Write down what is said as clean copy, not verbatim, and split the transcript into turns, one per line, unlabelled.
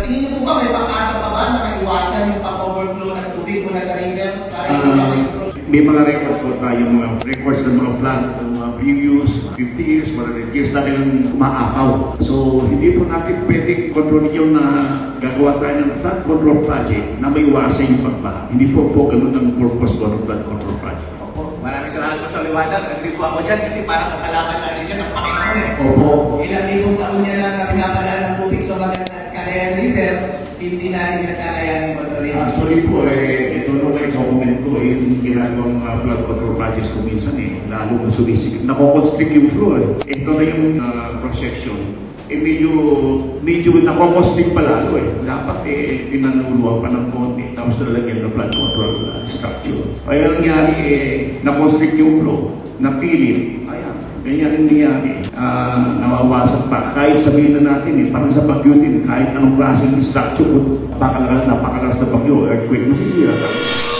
tingin niyo po ba may pag-asa pa ba na maiwasan yung pag-overflow ng tubig mula sa river?
May mga records po tayo, mga records ng mga flood, ng mga previous 50 years, 100 years na rin umaapaw. So, hindi po natin pwedeng kontrolin yung na gagawa tayo ng flood control project na may iwasan yung pagbaha. Hindi po ganun ang purpose po ng flood control project.
Opo, maraming salamat po sa liwanag. Agree po ako dyan kasi parang ang kalaban natin dyan ang Panginoon eh.
Opo.
Ilang libong taon niya na pinapadala ng tubig sa mga Calayan River, hindi natin nagkakayanin kontrolin.
Actually po, ito nung i-comment ko, yung ginagawang flood control projects ko minsan lalo sumisikip. Nako-constrict yung flow Ito na yung cross-section. Medyo nako-constrict pa lalo Dapat pinanuluwag pa ng konti, tapos nalagyan ng flood control structure. Kaya nangyari na-constrict yung flow, napilit. Ayan, ganyan yung nangyari. Nawawasan pa. Kahit sabihin na natin parang sa bagyo din, kahit anong klaseng structure, napakalakas na bagyo, earthquake, masisira talaga.